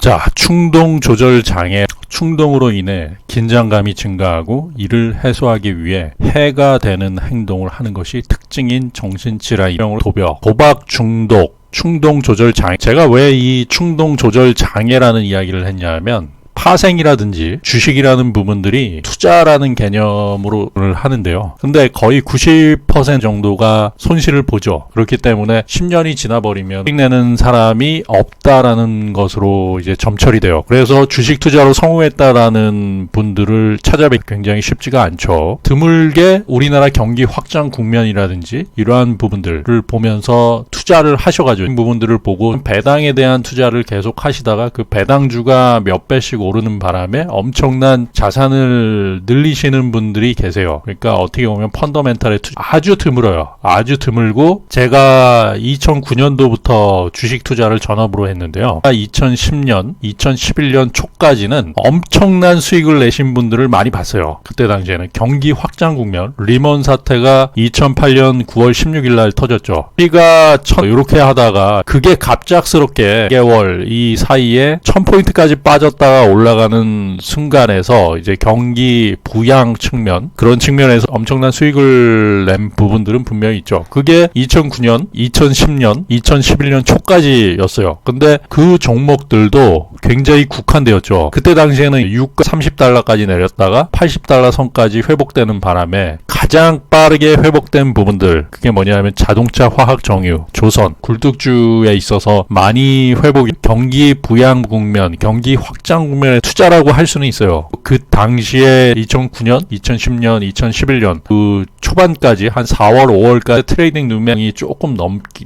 자, 충동 조절 장애. 충동으로 인해 긴장감이 증가하고 이를 해소하기 위해 해가 되는 행동을 하는 것이 특징인 정신질환, 도벽, 도박 중독, 충동 조절 장애. 제가 왜 이 충동 조절 장애라는 이야기를 했냐면 파생이라든지 주식이라는 부분들이 투자라는 개념으로 하는데요. 근데 거의 90% 정도가 손실을 보죠. 그렇기 때문에 10년이 지나버리면 수익 내는 사람이 없다라는 것으로 이제 점철이 돼요. 그래서 주식 투자로 성공했다라는 분들을 찾아뵙기 굉장히 쉽지가 않죠. 드물게 우리나라 경기 확장 국면이라든지 이러한 부분들을 보면서 투자를 하셔가지고 이 부분들을 보고 배당에 대한 투자를 계속 하시다가 그 배당주가 몇 배씩 오르는 바람에 엄청난 자산을 늘리시는 분들이 계세요. 그러니까 어떻게 보면 펀더멘탈의 투자 아주 드물어요. 아주 드물고 제가 2009년도부터 주식 투자를 전업으로 했는데요. 2010년, 2011년 초까지는 엄청난 수익을 내신 분들을 많이 봤어요. 그때 당시에는 경기 확장 국면, 리먼 사태가 2008년 9월 16일 날 터졌죠. 우리가 이렇게 하다가 그게 갑작스럽게 2개월 이 사이에 1000포인트까지 빠졌다가 올라가는 순간에서 이제 경기 부양 측면, 그런 측면에서 엄청난 수익을 낸 부분들은 분명히 있죠. 그게 2009년, 2010년, 2011년 초까지였어요. 근데 그 종목들도 굉장히 국한되었죠. 그때 당시에는 유가 30달러까지 내렸다가 80달러 선까지 회복되는 바람에 가장 빠르게 회복된 부분들, 그게 뭐냐면 자동차, 화학, 정유, 조선, 굴뚝주에 있어서 많이 회복이, 경기 부양 국면, 경기 확장 국면에 투자라고 할 수는 있어요. 그 당시에 2009년, 2010년, 2011년 그 초반까지 한 4월, 5월까지 트레이딩 누명이 조금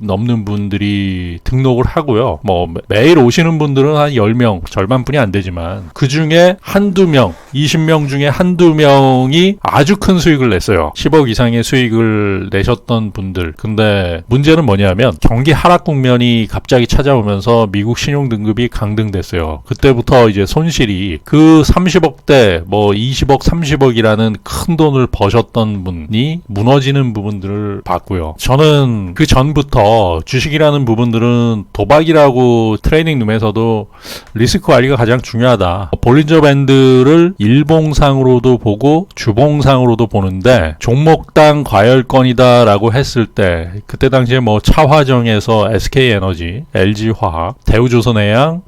넘는 분들이 등록을 하고요. 뭐 매일 오시는 분들은 한 10명, 절반뿐이 안 되지만 그 중에 한두 명, 20명 중에 한두 명이 아주 큰 수익을 냈어요. 10억 이상의 수익을 내셨던 분들. 근데 문제는 뭐냐면 경기 하락 국면이 갑자기 찾아오면서 미국 신용 등급이 강등됐어요. 그때부터 이제 손실이 그 30억대, 뭐 20억, 30억이라는 큰 돈을 버셨던 분이 무너지는 부분들을 봤고요. 저는 그 전부터 주식이라는 부분들은 도박이라고 트레이닝 룸에서도 리스크 관리가 가장 중요하다. 볼린저 밴드를 일봉상으로도 보고 주봉상으로도 보는데 종목당 과열권이다라고 했을 때 그때 당시에 뭐 차화정에서 SK에너지, LG화학, 대우조선해양,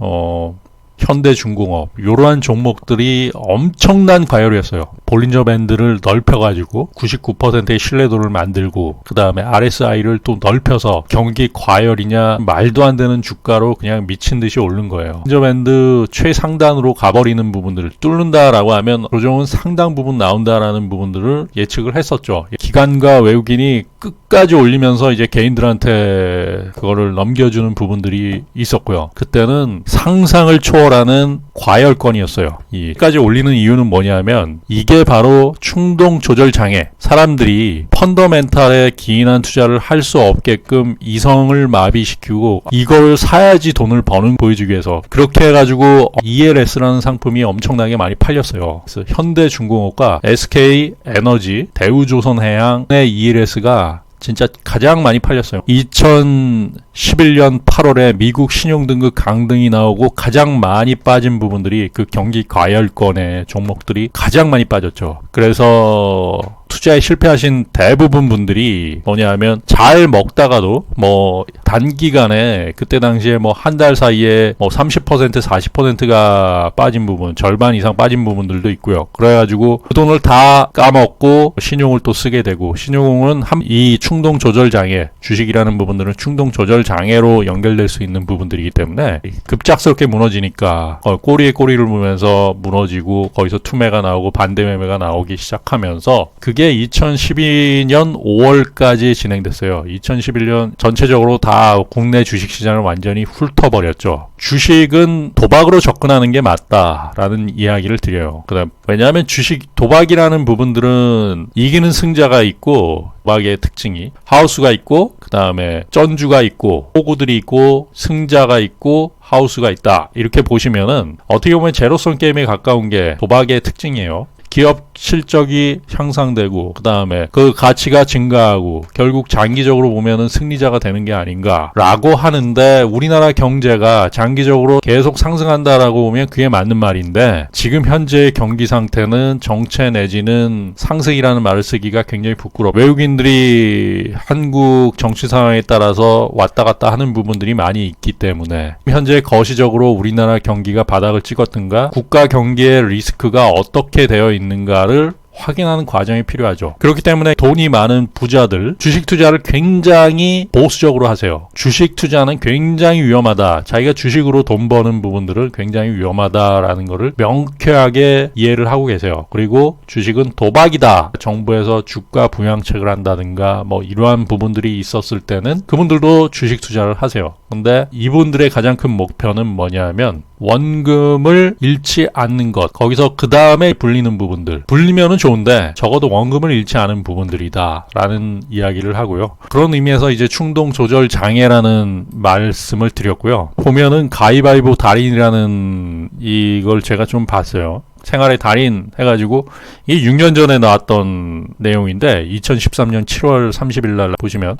현대중공업 이러한 종목들이 엄청난 과열이었어요. 볼린저 밴드를 넓혀가지고 99%의 신뢰도를 만들고 그 다음에 RSI를 또 넓혀서 경기 과열이냐 말도 안 되는 주가로 그냥 미친 듯이 오른 거예요. 볼린저 밴드 최상단으로 가버리는 부분들을 뚫는다라고 하면 조정은 상당 부분 나온다라는 부분들을 예측을 했었죠. 기관과 외국인이 끝까지 올리면서 이제 개인들한테 그거를 넘겨주는 부분들이 있었고요. 그때는 상상을 초월하는 과열권이었어요. 이까지 올리는 이유는 뭐냐면 이게 바로 충동 조절 장애. 사람들이 펀더멘탈에 기인한 투자를 할 수 없게끔 이성을 마비시키고 이걸 사야지 돈을 버는 보여주기 위해서 그렇게 해가지고 ELS라는 상품이 엄청나게 많이 팔렸어요. 그래서 현대중공업과 SK에너지, 대우조선해양의 ELS가 진짜 가장 많이 팔렸어요. 2011년 8월에 미국 신용등급 강등이 나오고 가장 많이 빠진 부분들이 그 경기 과열권의 종목들이 가장 많이 빠졌죠. 그래서 투자에 실패하신 대부분 분들이 뭐냐면 잘 먹다가도 뭐 단기간에 그때 당시에 뭐 한 달 사이에 뭐 30% 40%가 빠진 부분, 절반 이상 빠진 부분들도 있고요. 그래가지고 그 돈을 다 까먹고 신용을 또 쓰게 되고, 신용은 이 충동 조절 장애, 주식이라는 부분들은 충동 조절 장애로 연결될 수 있는 부분들이기 때문에 급작스럽게 무너지니까 꼬리에 꼬리를 무면서 무너지고 거기서 투매가 나오고 반대 매매가 나오기 시작하면서 그게 2012년 5월까지 진행됐어요. 2011년 전체적으로 다 국내 주식시장을 완전히 훑어버렸죠. 주식은 도박으로 접근하는 게 맞다라는 이야기를 드려요. 그다음 왜냐하면 주식 도박이라는 부분들은 이기는 승자가 있고, 도박의 특징이 하우스가 있고 그 다음에 전주가 있고 호구들이 있고 승자가 있고 하우스가 있다. 이렇게 보시면은 어떻게 보면 제로섬 게임에 가까운 게 도박의 특징이에요. 기업 실적이 향상되고 그 다음에 그 가치가 증가하고 결국 장기적으로 보면은 승리자가 되는 게 아닌가라고 하는데, 우리나라 경제가 장기적으로 계속 상승한다라고 보면 그게 맞는 말인데, 지금 현재의 경기 상태는 정체 내지는 상승이라는 말을 쓰기가 굉장히 부끄러워. 외국인들이 한국 정치 상황에 따라서 왔다 갔다 하는 부분들이 많이 있기 때문에 현재 거시적으로 우리나라 경기가 바닥을 찍었든가 국가 경기의 리스크가 어떻게 되어 있는가를 확인하는 과정이 필요하죠. 그렇기 때문에 돈이 많은 부자들 주식 투자를 굉장히 보수적으로 하세요. 주식 투자는 굉장히 위험하다. 자기가 주식으로 돈 버는 부분들을 굉장히 위험하다라는 것을 명쾌하게 이해를 하고 계세요. 그리고 주식은 도박이다. 정부에서 주가 부양책을 한다든가 뭐 이러한 부분들이 있었을 때는 그분들도 주식 투자를 하세요. 근데 이분들의 가장 큰 목표는 뭐냐면 원금을 잃지 않는 것. 거기서 그 다음에 불리는 부분들. 불리면은 좋은데 적어도 원금을 잃지 않은 부분들이다 라는 이야기를 하고요. 그런 의미에서 이제 충동 조절 장애라는 말씀을 드렸고요. 보면은 가위바위보 달인이라는 이걸 제가 좀 봤어요. 생활의 달인 해가지고 이게 6년 전에 나왔던 내용인데 2013년 7월 30일 날 보시면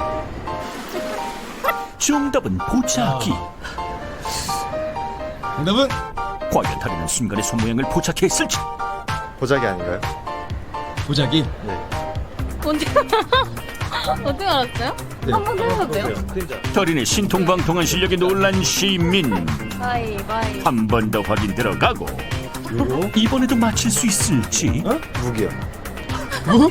정답은 보자기. 정답은 과연 달인은 순간의 손모양을 포착했을지. 보자기 아닌가요? 보자기. 언제 어떻게 알았어요? 한번 해보세요. 달인의 신통방통한 실력에 놀란 시민. 바이. 한 번 더 확인 들어가고. 요요? 이번에도 맞힐 수 있을지. 무기요. 무?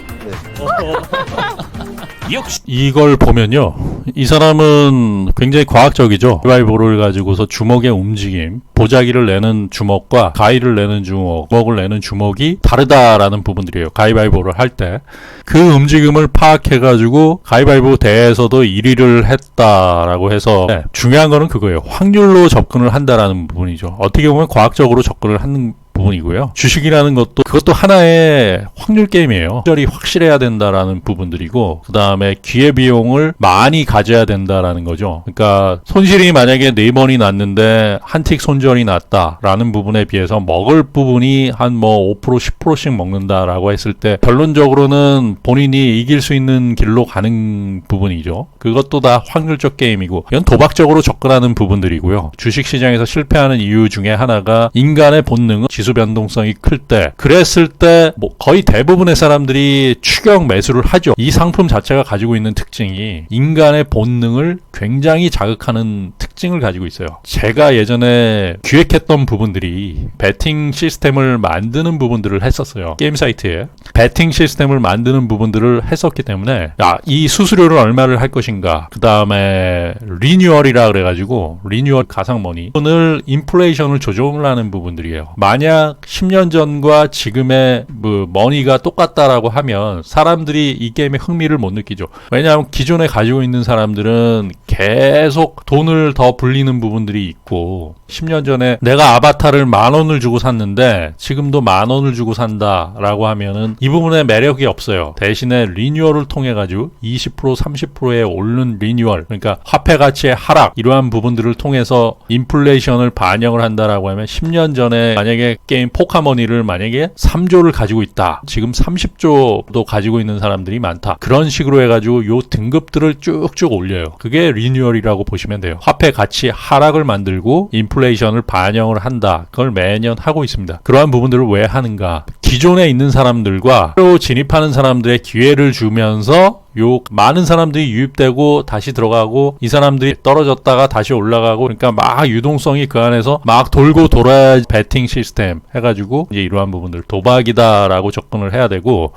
역시 이걸 보면요, 이 사람은 굉장히 과학적이죠. 가위바위보를 가지고서 주먹의 움직임, 보자기를 내는 주먹과 가위를 내는 주먹을 내는 주먹이 다르다라는 부분들이에요. 가위바위보를 할 때 그 움직임을 파악해가지고 가위바위보 대회에서도 1위를 했다라고 해서, 중요한 거는 그거예요. 확률로 접근을 한다라는 부분이죠. 어떻게 보면 과학적으로 접근을 하는 부분이고요. 주식이라는 것도 그것도 하나의 확률 게임이에요. 확률이 확실해야 된다라는 부분들이고, 그 다음에 기회비용을 많이 가져야 된다라는 거죠. 그러니까 손실이 만약에 4번이 났는데 한 틱 손절이 났다라는 부분에 비해서 먹을 부분이 한 뭐 5% 10%씩 먹는다라고 했을 때 결론적으로는 본인이 이길 수 있는 길로 가는 부분이죠. 그것도 다 확률적 게임이고, 이건 도박적으로 접근하는 부분들이고요. 주식시장에서 실패하는 이유 중에 하나가 인간의 본능은 지수 변동성이 클 때, 그랬을 때 뭐 거의 대부분의 사람들이 추격 매수를 하죠. 이 상품 자체가 가지고 있는 특징이 인간의 본능을 굉장히 자극하는 특징을 가지고 있어요. 제가 예전에 기획했던 부분들이 배팅 시스템을 만드는 부분들을 했었어요. 게임 사이트에 배팅 시스템을 만드는 부분들을 했었기 때문에, 이 수수료를 얼마를 할 것인가, 그 다음에 리뉴얼이라 그래가지고 리뉴얼 가상머니, 오늘 인플레이션을 조정을 하는 부분들이에요. 만약 10년 전과 지금의 머니가 똑같다라고 하면 사람들이 이 게임에 흥미를 못 느끼죠. 왜냐하면 기존에 가지고 있는 사람들은 계속 돈을 더 불리는 부분들이 있고, 10년 전에 내가 아바타를 10,000원을 주고 샀는데 지금도 10,000원을 주고 산다라고 하면은 이 부분에 매력이 없어요. 대신에 리뉴얼을 통해 가지고 20% 30%에 오른 리뉴얼, 그러니까 화폐 가치의 하락, 이러한 부분들을 통해서 인플레이션을 반영을 한다라고 하면 10년 전에 만약에 게임 포카머니를 만약에 3조를 가지고 있다, 지금 30조도 가지고 있는 사람들이 많다. 그런 식으로 해가지고 요 등급들을 쭉쭉 올려요. 그게 리뉴얼이라고 보시면 돼요. 화폐 가치 하락을 만들고 인플레이션을 반영을 한다. 그걸 매년 하고 있습니다. 그러한 부분들을 왜 하는가? 기존에 있는 사람들과 새로 진입하는 사람들의 기회를 주면서 요 많은 사람들이 유입되고 다시 들어가고, 이 사람들이 떨어졌다가 다시 올라가고, 그러니까 막 유동성이 그 안에서 막 돌고 돌아야 배팅 시스템 해가지고 이제 이러한 부분들 도박이다라고 접근을 해야 되고,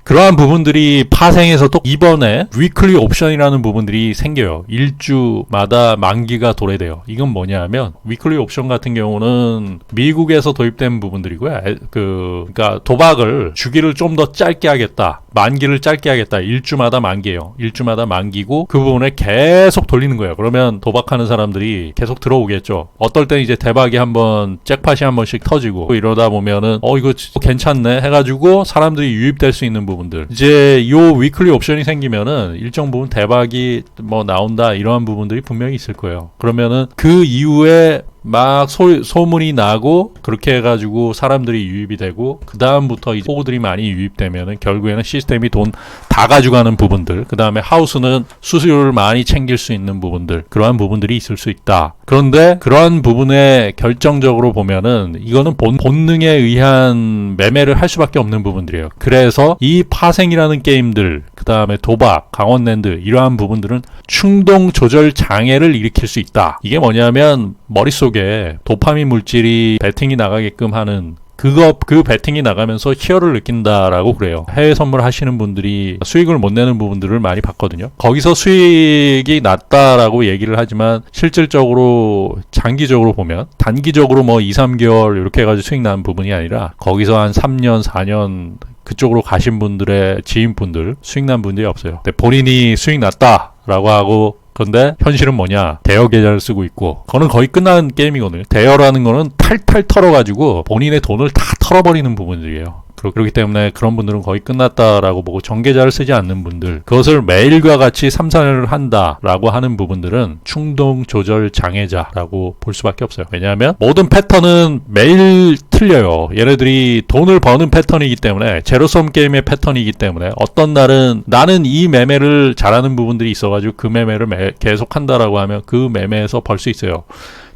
그러한 부분들이 파생해서 또 이번에 위클리 옵션이라는 부분들이 생겨요. 일주마다 만기가 도래돼요. 이건 뭐냐 하면, 위클리 옵션 같은 경우는 미국에서 도입된 부분들이고요. 그러니까 도박을 주기를 좀 더 짧게 하겠다, 만기를 짧게 하겠다. 일주마다 만기예요. 일주마다 만기고 그 부분에 계속 돌리는 거예요. 그러면 도박하는 사람들이 계속 들어오겠죠. 어떨 땐 이제 대박이 한번, 잭팟이 한 번씩 터지고 이러다 보면은 이거 괜찮네 해가지고 사람들이 유입될 수 있는 부분들, 이제 요 위클리 옵션이 생기면은 일정 부분 대박이 뭐 나온다, 이러한 부분들이 분명히 있을 거예요. 그러면은 그 이후에 막 소문이 나고 그렇게 해가지고 사람들이 유입이 되고 그 다음부터 이제 호구들이 많이 유입되면은 결국에는 시스템이 돈 다 가져가는 부분들, 그 다음에 하우스는 수수료를 많이 챙길 수 있는 부분들, 그러한 부분들이 있을 수 있다. 그런데 그러한 부분에 결정적으로 보면은 이거는 본능에 의한 매매를 할 수밖에 없는 부분들이에요. 그래서 이 파생이라는 게임들, 그 다음에 도박, 강원랜드 이러한 부분들은 충동 조절 장애를 일으킬 수 있다. 이게 뭐냐면 머릿속에 도파민 물질이 배팅이 나가게끔 하는 그 배팅이 나가면서 희열을 느낀다라고 그래요. 해외 선물 하시는 분들이 수익을 못 내는 부분들을 많이 봤거든요. 거기서 수익이 낮다라고 얘기를 하지만 실질적으로 장기적으로 보면 단기적으로 뭐 2, 3개월 이렇게 해가지고 수익 나는 부분이 아니라 거기서 한 3년, 4년 그쪽으로 가신 분들의 지인분들 수익 난 분들이 없어요. 근데 본인이 수익 났다라고 하고 그런데 현실은 뭐냐? 대여 계좌를 쓰고 있고 그거는 거의 끝난 게임이거든요. 대여라는 거는 탈탈 털어가지고 본인의 돈을 다 털어버리는 부분들이에요. 그렇기 때문에 그런 분들은 거의 끝났다라고 보고 정계좌를 쓰지 않는 분들, 그것을 매일과 같이 3, 4년을 한다라고 하는 부분들은 충동 조절 장애자라고 볼 수밖에 없어요. 왜냐하면 모든 패턴은 매일 틀려요. 얘네들이 돈을 버는 패턴이기 때문에, 제로섬 게임의 패턴이기 때문에 어떤 날은 나는 이 매매를 잘하는 부분들이 있어가지고 그 매매를 계속 한다라고 하면 그 매매에서 벌 수 있어요.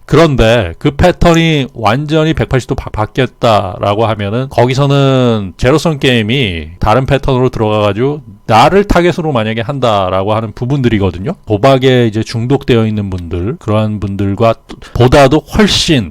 그런데 그 패턴이 완전히 180도 바뀌었다라고 하면은 거기서는 제로섬 게임이 다른 패턴으로 들어가가지고 나를 타겟으로 만약에 한다라고 하는 부분들이거든요. 도박에 이제 중독되어 있는 분들, 그러한 분들과 보다도 훨씬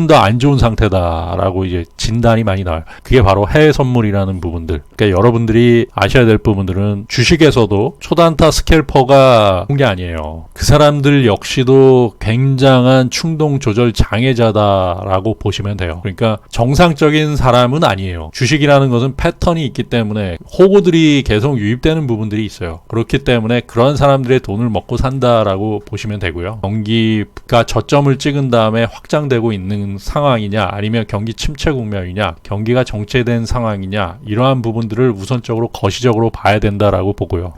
더 안 좋은 상태다라고 이제 진단이 많이 나와요. 그게 바로 해외 선물이라는 부분들. 그러니까 여러분들이 아셔야 될 부분들은 주식에서도 초단타 스캘퍼가 온 게 아니에요. 그 사람들 역시도 굉장한 충동 조절 장애자다라고 보시면 돼요. 그러니까 정상적인 사람은 아니에요. 주식이라는 것은 패턴이 있기 때문에 호구들이 계속 유입되는 부분들이 있어요. 그렇기 때문에 그런 사람들의 돈을 먹고 산다라고 보시면 되고요. 경기가 저점을 찍은 다음에 확장되고 있는 상황이냐, 아니면 경기 침체 국면이냐, 경기가 정체된 상황이냐, 이러한 부분들을 우선적으로 거시적으로 봐야 된다라고 보고요.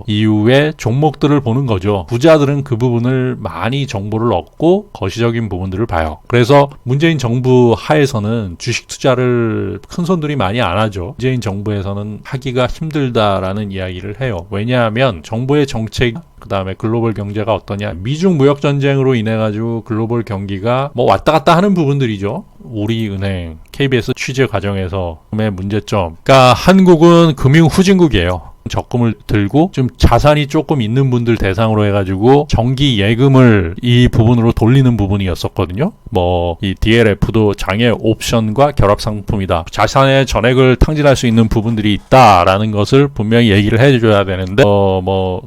이후에 종목들을 보는 거죠. 부자들은 그 부분을 많이 정보를 얻고 거시적인 부분들을 봐요. 그래서 문재인 정부 하에서는 주식 투자를 큰 손들이 많이 안 하죠. 문재인 정부에서는 하기가 힘들다라는 이야기를 해요. 왜냐하면 정부의 정책, 그 다음에 글로벌 경제가 어떠냐, 미중 무역 전쟁으로 인해 가지고 글로벌 경기가 뭐 왔다 갔다 하는 부분들이죠. 우리은행, KBS 취재 과정에서의 문제점. 그러니까 한국은 금융 후진국이에요. 적금을 들고 좀 자산이 조금 있는 분들 대상으로 해가지고 정기 예금을 이 부분으로 돌리는 부분이었었거든요. 이 DLF도 장애 옵션과 결합 상품이다. 자산의 전액을 탕진할 수 있는 부분들이 있다라는 것을 분명히 얘기를 해줘야 되는데,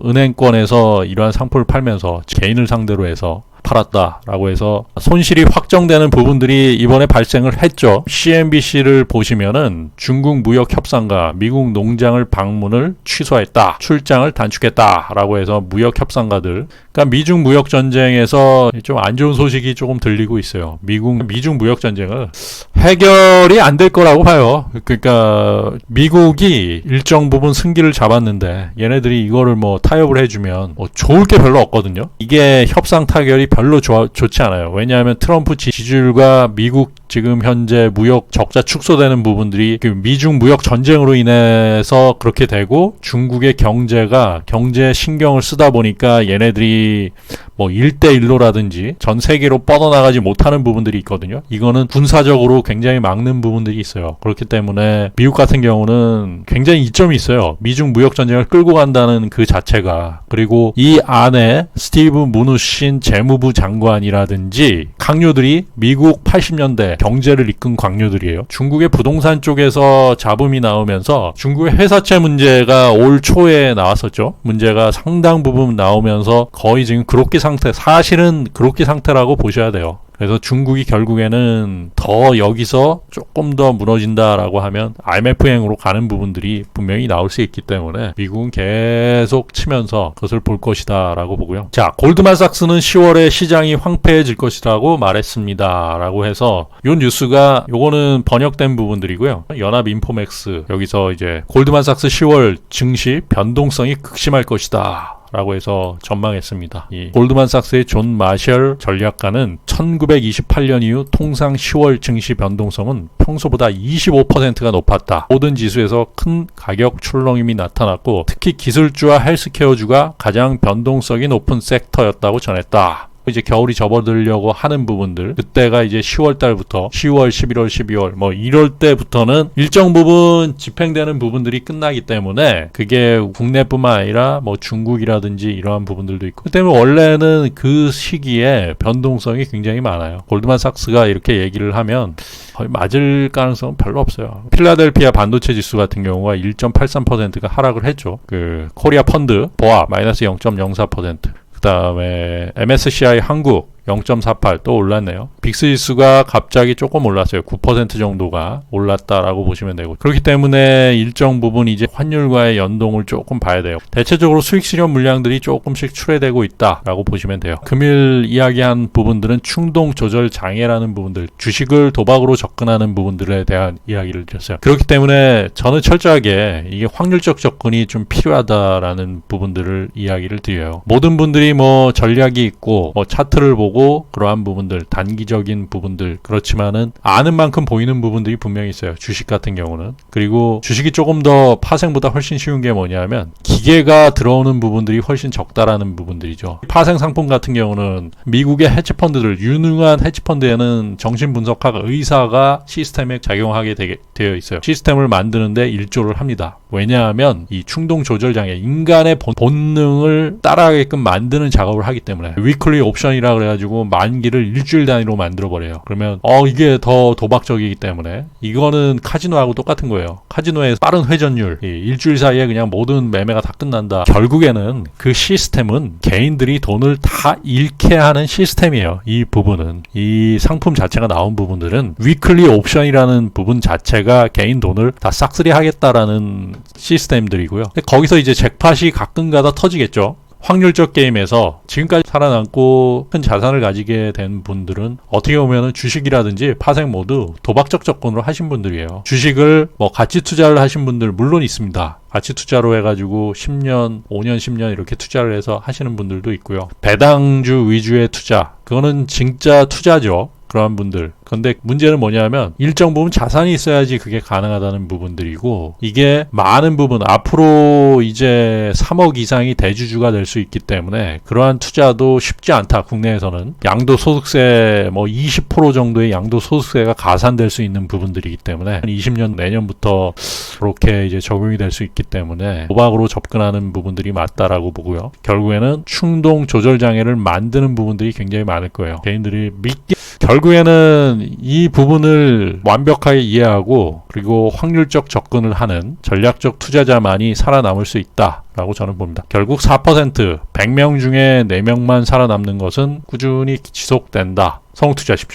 은행권에서 이러한 상품을 팔면서 개인을 상대로 해서 팔았다라고 해서 손실이 확정되는 부분들이 이번에 발생을 했죠. CNBC를 보시면은 중국 무역협상가 미국 농장을 방문을 취소했다, 출장을 단축했다라고 해서 무역협상가들, 그러니까 미중 무역 전쟁에서 좀 안 좋은 소식이 조금 들리고 있어요. 미중 무역 전쟁을 해결이 안 될 거라고 봐요. 그러니까 미국이 일정 부분 승기를 잡았는데 얘네들이 이거를 타협을 해주면 좋을 게 별로 없거든요. 이게 협상 타결이 별로 좋지 않아요. 왜냐하면 트럼프 지지율과 미국 지금 현재 무역 적자 축소되는 부분들이 미중 무역 전쟁으로 인해서 그렇게 되고, 중국의 경제에 신경을 쓰다 보니까 얘네들이 1대1로라든지 전 세계로 뻗어나가지 못하는 부분들이 있거든요. 이거는 군사적으로 굉장히 막는 부분들이 있어요. 그렇기 때문에 미국 같은 경우는 굉장히 이점이 있어요. 미중 무역 전쟁을 끌고 간다는 그 자체가. 그리고 이 안에 스티브 무누신 재무부 장관이라든지 강요들이 미국 80년대 경제를 이끈 강요들이에요. 중국의 부동산 쪽에서 잡음이 나오면서 중국의 회사채 문제가 올 초에 나왔었죠. 문제가 상당 부분 나오면서 거의 지금 그렇게 사실은 그렇게 상태라고 보셔야 돼요. 그래서 중국이 결국에는 더 여기서 조금 더 무너진다라고 하면 IMF행으로 가는 부분들이 분명히 나올 수 있기 때문에 미국은 계속 치면서 그것을 볼 것이다 라고 보고요. 자, 골드만삭스는 10월에 시장이 황폐해질 것이라고 말했습니다 라고 해서 이 뉴스가, 요거는 번역된 부분들이고요. 연합인포맥스, 여기서 이제 골드만삭스 10월 증시 변동성이 극심할 것이다 라고 해서 전망했습니다. 이 골드만삭스의 존 마셜 전략가는 1928년 이후 통상 10월 증시 변동성은 평소보다 25%가 높았다. 모든 지수에서 큰 가격 출렁임이 나타났고 특히 기술주와 헬스케어주가 가장 변동성이 높은 섹터였다고 전했다. 이제 겨울이 접어들려고 하는 부분들, 그때가 이제 10월 달부터 10월, 11월, 12월 뭐 이럴 때부터는 일정 부분 집행되는 부분들이 끝나기 때문에 그게 국내뿐만 아니라 뭐 중국이라든지 이러한 부분들도 있고, 그 때문에 원래는 그 시기에 변동성이 굉장히 많아요. 골드만삭스가 이렇게 얘기를 하면 거의 맞을 가능성은 별로 없어요. 필라델피아 반도체 지수 같은 경우가 1.83%가 하락을 했죠. 그 코리아 펀드 보아 마이너스 0.04%. 그 다음에 MSCI 한국 0.48 또 올랐네요. 빅스 지수가 갑자기 조금 올랐어요. 9% 정도가 올랐다라고 보시면 되고, 그렇기 때문에 일정 부분 이제 환율과의 연동을 조금 봐야 돼요. 대체적으로 수익 실현 물량들이 조금씩 출회되고 있다라고 보시면 돼요. 금일 이야기한 부분들은 충동 조절 장애라는 부분들, 주식을 도박으로 접근하는 부분들에 대한 이야기를 드렸어요. 그렇기 때문에 저는 철저하게 이게 확률적 접근이 좀 필요하다라는 부분들을 이야기를 드려요. 모든 분들이 뭐 전략이 있고 뭐 차트를 보고 그러한 부분들, 단기적인 부분들, 그렇지만은 아는 만큼 보이는 부분들이 분명히 있어요. 주식 같은 경우는. 그리고 주식이 조금 더 파생보다 훨씬 쉬운 게 뭐냐면 기계가 들어오는 부분들이 훨씬 적다라는 부분들이죠. 파생 상품 같은 경우는 미국의 헤지펀드들, 유능한 헤지펀드에는 정신분석학 의사가 시스템에 작용하게 되어 있어요. 시스템을 만드는데 일조를 합니다. 왜냐하면 이 충동 조절 장애, 인간의 본능을 따라가게끔 만드는 작업을 하기 때문에. 위클리 옵션이라 그래가지고 만기를 일주일 단위로 만들어버려요. 그러면 이게 더 도박적이기 때문에 이거는 카지노하고 똑같은 거예요. 카지노의 빠른 회전율, 일주일 사이에 그냥 모든 매매가 다 끝난다. 결국에는 그 시스템은 개인들이 돈을 다 잃게 하는 시스템이에요. 이 부분은, 이 상품 자체가 나온 부분들은 위클리 옵션이라는 부분 자체가 개인 돈을 다 싹쓸이 하겠다라는 시스템들이고요. 근데 거기서 이제 잭팟이 가끔가다 터지겠죠. 확률적 게임에서 지금까지 살아남고 큰 자산을 가지게 된 분들은 어떻게 보면 주식이라든지 파생 모두 도박적 접근으로 하신 분들이에요. 주식을 뭐 가치 투자를 하신 분들 물론 있습니다. 가치 투자로 해가지고 10년, 5년, 10년 이렇게 투자를 해서 하시는 분들도 있고요. 배당주 위주의 투자, 그거는 진짜 투자죠. 그러한 분들. 근데 문제는 뭐냐면 일정 부분 자산이 있어야지 그게 가능하다는 부분들이고, 이게 많은 부분, 앞으로 이제 3억 이상이 대주주가 될 수 있기 때문에 그러한 투자도 쉽지 않다. 국내에서는 양도소득세 뭐 20% 정도의 양도소득세가 가산될 수 있는 부분들이기 때문에 20년 내년부터 그렇게 이제 적용이 될 수 있기 때문에 도박으로 접근하는 부분들이 맞다라고 보고요. 결국에는 충동 조절 장애를 만드는 부분들이 굉장히 많을 거예요. 개인들이 믿기, 결국에는 이 부분을 완벽하게 이해하고 그리고 확률적 접근을 하는 전략적 투자자만이 살아남을 수 있다라고 저는 봅니다. 결국 4%, 100명 중에 4명만 살아남는 것은 꾸준히 지속된다. 성투자하십시오.